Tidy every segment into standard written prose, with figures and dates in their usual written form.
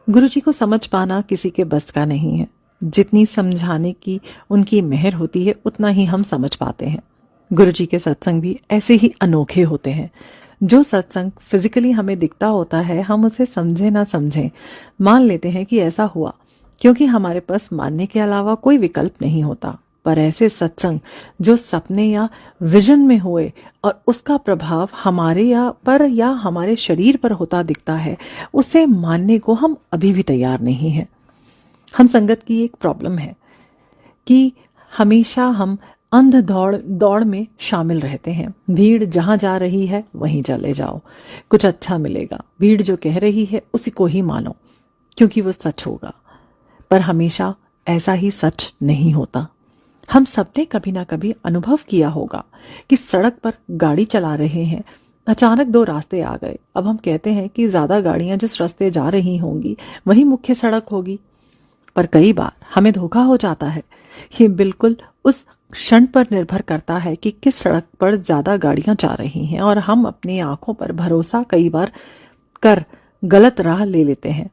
गुरुजी को समझ पाना किसी के बस का नहीं है। जितनी समझाने की उनकी मेहर होती है उतना ही हम समझ पाते हैं। गुरुजी के सत्संग भी ऐसे ही अनोखे होते हैं। जो सत्संग फिजिकली हमें दिखता होता है, हम उसे समझे ना समझें, मान लेते हैं कि ऐसा हुआ, क्योंकि हमारे पास मानने के अलावा कोई विकल्प नहीं होता। पर ऐसे सत्संग जो सपने या विजन में हुए और उसका प्रभाव हमारे या हमारे शरीर पर होता दिखता है, उसे मानने को हम अभी भी तैयार नहीं हैं। हम संगत की एक प्रॉब्लम है कि हमेशा हम अंध दौड़ में शामिल रहते हैं। भीड़ जहां जा रही है वहीं चले जाओ, कुछ अच्छा मिलेगा। भीड़ जो कह रही है उसी को ही मानो, क्योंकि वो सच होगा। पर हमेशा ऐसा ही सच नहीं होता। हम सबने कभी ना कभी अनुभव किया होगा कि सड़क पर गाड़ी चला रहे हैं, अचानक दो रास्ते आ गए। अब हम कहते हैं कि ज्यादा गाड़ियां जिस रास्ते जा रही होंगी वही मुख्य सड़क होगी, पर कई बार हमें धोखा हो जाता है। ये बिल्कुल उस क्षण पर निर्भर करता है कि किस सड़क पर ज्यादा गाड़ियां जा रही हैं, और हम अपनी आंखों पर भरोसा कई बार कर गलत राह ले लेते हैं।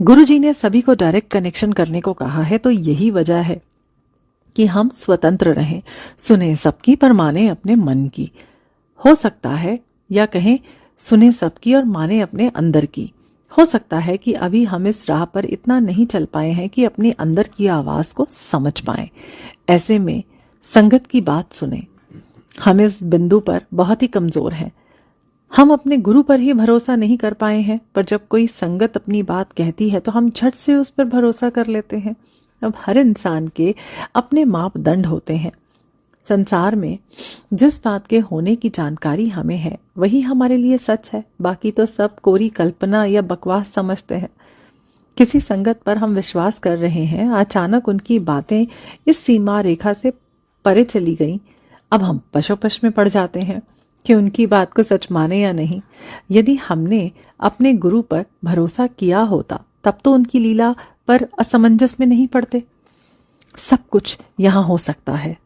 गुरुजी ने सभी को डायरेक्ट कनेक्शन करने को कहा है, तो यही वजह है कि हम स्वतंत्र रहें, सुने सबकी पर माने अपने मन की। हो सकता है, या कहें सुने सबकी और माने अपने अंदर की। हो सकता है कि अभी हम इस राह पर इतना नहीं चल पाए हैं कि अपने अंदर की आवाज को समझ पाएं। ऐसे में संगत की बात सुने। हम इस बिंदु पर बहुत ही कमजोर हैं। हम अपने गुरु पर ही भरोसा नहीं कर पाए हैं, पर जब कोई संगत अपनी बात कहती है तो हम झट से उस पर भरोसा कर लेते हैं। अब हर इंसान के अपने मापदंड होते हैं। संसार में जिस बात के होने की जानकारी हमें है वही हमारे लिए सच है, बाकी तो सब कोरी कल्पना या बकवास समझते हैं। किसी संगत पर हम विश्वास कर रहे हैं, अचानक उनकी बातें इस सीमा रेखा से परे चली गईं। अब हम पशोपश में पड़ जाते हैं कि उनकी बात को सच माने या नहीं। यदि हमने अपने गुरु पर भरोसा किया होता तब तो उनकी लीला पर असमंजस में नहीं पड़ते। सब कुछ यहां हो सकता है।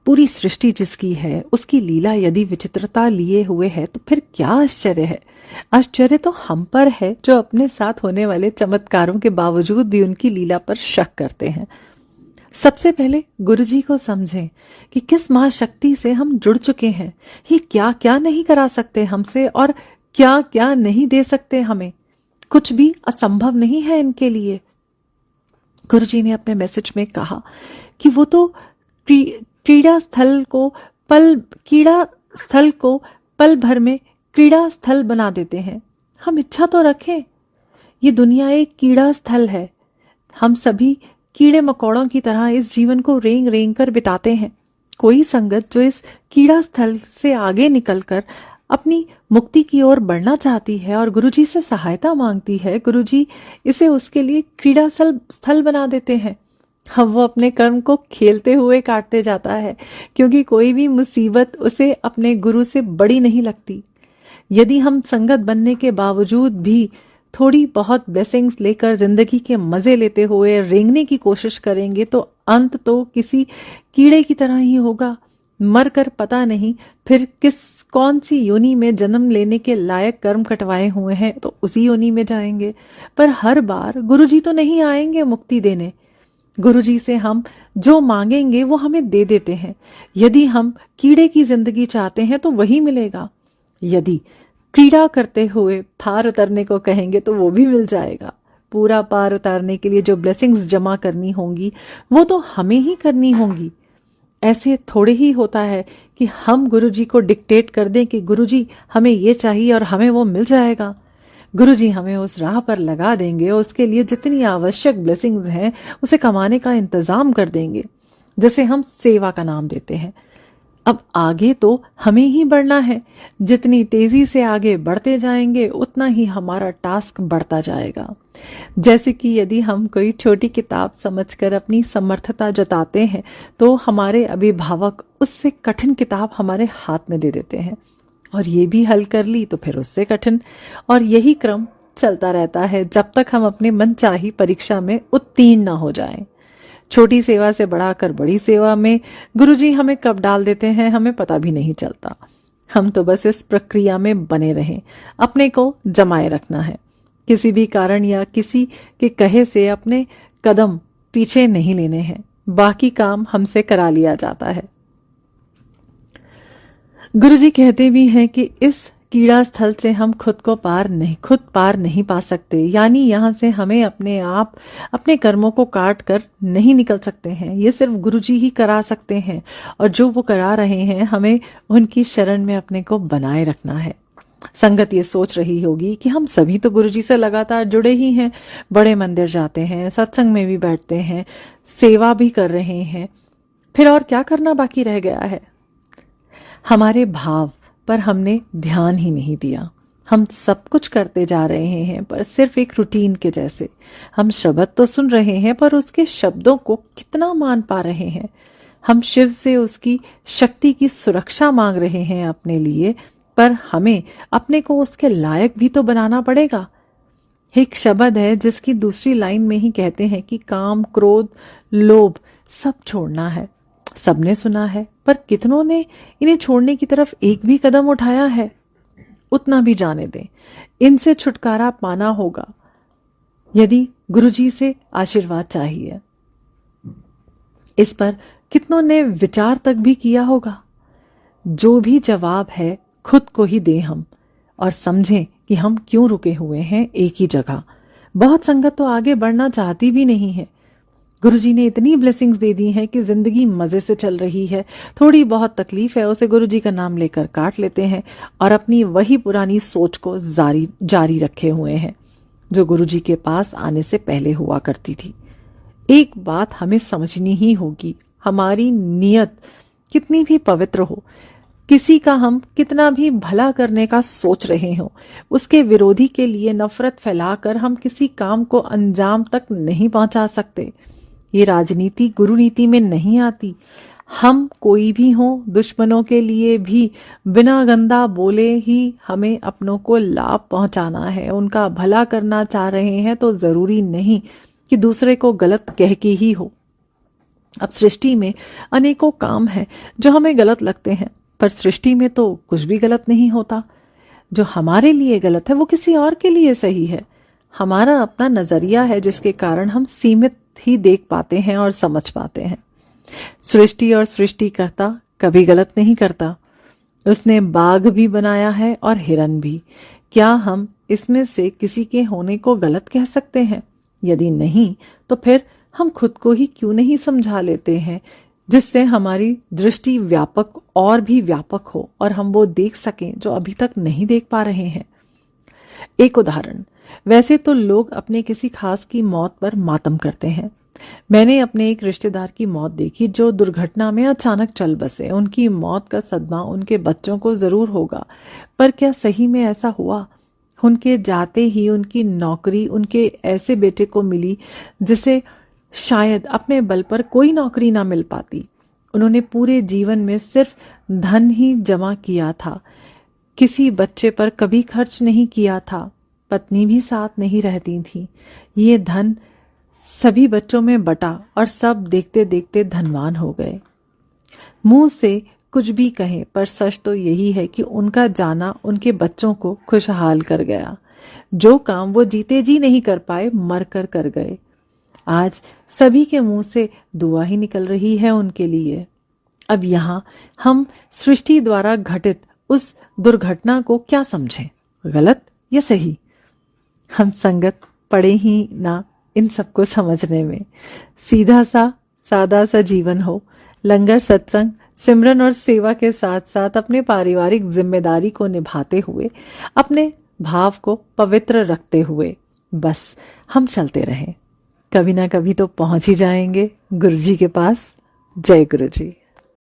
पूरी सृष्टि जिसकी है उसकी लीला यदि विचित्रता लिए हुए है तो फिर क्या आश्चर्य है। आश्चर्य तो हम पर है जो अपने साथ होने वाले चमत्कारों के बावजूद भी उनकी लीला पर शक करते हैं। सबसे पहले गुरुजी को समझें कि किस महाशक्ति से हम जुड़ चुके हैं। ये क्या क्या नहीं करा सकते हमसे और क्या क्या नहीं दे सकते हमें। कुछ भी असंभव नहीं है इनके लिए। गुरुजी ने अपने मैसेज में कहा कि वो तो कीड़ा स्थल को पल भर में क्रीड़ा स्थल बना देते हैं। हम इच्छा तो रखें। ये दुनिया एक कीड़ा स्थल है। हम सभी कीड़े मकोड़ों की तरह इस जीवन को रेंग रेंग कर बिताते हैं। कोई संगत जो इस कीड़ा स्थल से आगे निकलकर अपनी मुक्ति की ओर बढ़ना चाहती है और गुरुजी से सहायता मांगती है, गुरुजी इसे उसके लिए क्रीड़ा स्थल बना देते हैं। अब वो अपने कर्म को खेलते हुए काटते जाता है, क्योंकि कोई भी मुसीबत उसे अपने गुरु से बड़ी नहीं लगती। यदि हम संगत बनने के बावजूद भी थोड़ी बहुत ब्लेसिंग्स लेकर जिंदगी के मजे लेते हुए रेंगने की कोशिश करेंगे तो अंत तो किसी कीड़े की तरह ही होगा। मरकर पता नहीं फिर कौन सी योनि में जन्म लेने के लायक कर्म कटवाए हुए हैं तो उसी योनि में जाएंगे। पर हर बार गुरुजी तो नहीं आएंगे मुक्ति देने। गुरुजी से हम जो मांगेंगे वो हमें दे देते हैं। यदि हम कीड़े की जिंदगी चाहते हैं तो वही मिलेगा। यदि क्रीड़ा करते हुए पार उतरने को कहेंगे तो वो भी मिल जाएगा। पूरा पार उतारने के लिए जो ब्लेसिंग्स जमा करनी होंगी वो तो हमें ही करनी होंगी। ऐसे थोड़े ही होता है कि हम गुरुजी को डिक्टेट कर दें कि गुरुजी हमें ये चाहिए और हमें वो मिल जाएगा। गुरुजी हमें उस राह पर लगा देंगे, उसके लिए जितनी आवश्यक ब्लेसिंग्स हैं उसे कमाने का इंतजाम कर देंगे, जैसे हम सेवा का नाम देते हैं। अब आगे तो हमें ही बढ़ना है। जितनी तेजी से आगे बढ़ते जाएंगे उतना ही हमारा टास्क बढ़ता जाएगा। जैसे कि यदि हम कोई छोटी किताब समझकर अपनी समर्थता जताते हैं तो हमारे अभिभावक उससे कठिन किताब हमारे हाथ में दे देते हैं, और ये भी हल कर ली तो फिर उससे कठिन, और यही क्रम चलता रहता है जब तक हम अपने मनचाही परीक्षा में उत्तीर्ण न हो जाएं। छोटी सेवा से बढ़ाकर बड़ी सेवा में गुरुजी हमें कब डाल देते हैं हमें पता भी नहीं चलता। हम तो बस इस प्रक्रिया में बने रहें, अपने को जमाए रखना है। किसी भी कारण या किसी के कहे से अपने कदम पीछे नहीं लेने हैं, बाकी काम हमसे करा लिया जाता है। गुरुजी कहते भी हैं कि इस कीड़ा स्थल से हम खुद पार नहीं पा सकते, यानी यहाँ से हमें अपने आप अपने कर्मों को काट कर नहीं निकल सकते हैं। ये सिर्फ गुरुजी ही करा सकते हैं, और जो वो करा रहे हैं हमें उनकी शरण में अपने को बनाए रखना है। संगत ये सोच रही होगी कि हम सभी तो गुरुजी से लगातार जुड़े ही हैं, बड़े मंदिर जाते हैं, सत्संग में भी बैठते हैं, सेवा भी कर रहे हैं, फिर और क्या करना बाकी रह गया है। हमारे भाव पर हमने ध्यान ही नहीं दिया। हम सब कुछ करते जा रहे हैं पर सिर्फ एक रूटीन के जैसे। हम शब्द तो सुन रहे हैं पर उसके शब्दों को कितना मान पा रहे हैं। हम शिव से उसकी शक्ति की सुरक्षा मांग रहे हैं अपने लिए, पर हमें अपने को उसके लायक भी तो बनाना पड़ेगा। एक शब्द है जिसकी दूसरी लाइन में ही कहते हैं कि काम, क्रोध, लोभ सब छोड़ना है। सबने सुना है, पर कितनों ने इन्हें छोड़ने की तरफ एक भी कदम उठाया है? उतना भी जाने दें। इनसे छुटकारा पाना होगा यदि गुरुजी से आशीर्वाद चाहिए। इस पर कितनों ने विचार तक भी किया होगा। जो भी जवाब है खुद को ही दें हम, और समझें कि हम क्यों रुके हुए हैं एक ही जगह। बहुत संगत तो आगे बढ़ना चाहती भी नहीं है। गुरुजी ने इतनी ब्लेसिंग्स दे दी हैं कि जिंदगी मजे से चल रही है। थोड़ी बहुत तकलीफ है, उसे गुरुजी का नाम लेकर काट लेते हैं और अपनी वही पुरानी सोच को जारी रखे हुए हैं जो गुरुजी के पास आने से पहले हुआ करती थी। एक बात हमें समझनी ही होगी, हमारी नियत कितनी भी पवित्र हो, किसी का हम कितना भी भला करने का सोच रहे हो, उसके विरोधी के लिए नफरत फैलाकर हम किसी काम को अंजाम तक नहीं पहुंचा सकते। ये राजनीति गुरु नीति में नहीं आती। हम कोई भी हो, दुश्मनों के लिए भी बिना गंदा बोले ही हमें अपनों को लाभ पहुंचाना है। उनका भला करना चाह रहे हैं तो जरूरी नहीं कि दूसरे को गलत कह के ही हो। अब सृष्टि में अनेकों काम हैं जो हमें गलत लगते हैं, पर सृष्टि में तो कुछ भी गलत नहीं होता। जो हमारे लिए गलत है वो किसी और के लिए सही है। हमारा अपना नजरिया है जिसके कारण हम सीमित ही देख पाते हैं और समझ पाते हैं। सृष्टि और सृष्टिकर्ता कभी गलत नहीं करता। उसने बाघ भी बनाया है और हिरन भी। क्या हम इसमें से किसी के होने को गलत कह सकते हैं? यदि नहीं तो फिर हम खुद को ही क्यों नहीं समझा लेते हैं, जिससे हमारी दृष्टि व्यापक और भी व्यापक हो और हम वो देख सकें जो अभी तक नहीं देख पा रहे हैं। एक उदाहरण, वैसे तो लोग अपने किसी खास की मौत पर मातम करते हैं। मैंने अपने एक रिश्तेदार की मौत देखी जो दुर्घटना में अचानक चल बसे। उनकी मौत का सदमा उनके बच्चों को जरूर होगा, पर क्या सही में ऐसा हुआ? उनके जाते ही उनकी नौकरी उनके ऐसे बेटे को मिली जिसे शायद अपने बल पर कोई नौकरी ना मिल पाती। उन्होंने पूरे जीवन में सिर्फ धन ही जमा किया था, किसी बच्चे पर कभी खर्च नहीं किया था, पत्नी भी साथ नहीं रहती थी। ये धन सभी बच्चों में बटा और सब देखते देखते धनवान हो गए। मुंह से कुछ भी कहें, पर सच तो यही है कि उनका जाना उनके बच्चों को खुशहाल कर गया। जो काम वो जीते जी नहीं कर पाए, मर कर गए। आज सभी के मुंह से दुआ ही निकल रही है उनके लिए। अब यहाँ हम सृष्टि द्वारा घटित उस दुर्घटना को क्या समझें, गलत या सही? हम संगत पड़े ही ना इन सबको समझने में। सीधा सा सादा सा जीवन हो, लंगर, सत्संग, सिमरन और सेवा के साथ साथ अपने पारिवारिक जिम्मेदारी को निभाते हुए, अपने भाव को पवित्र रखते हुए बस हम चलते रहें। कभी ना कभी तो पहुंच ही जाएंगे गुरुजी के पास। जय गुरुजी।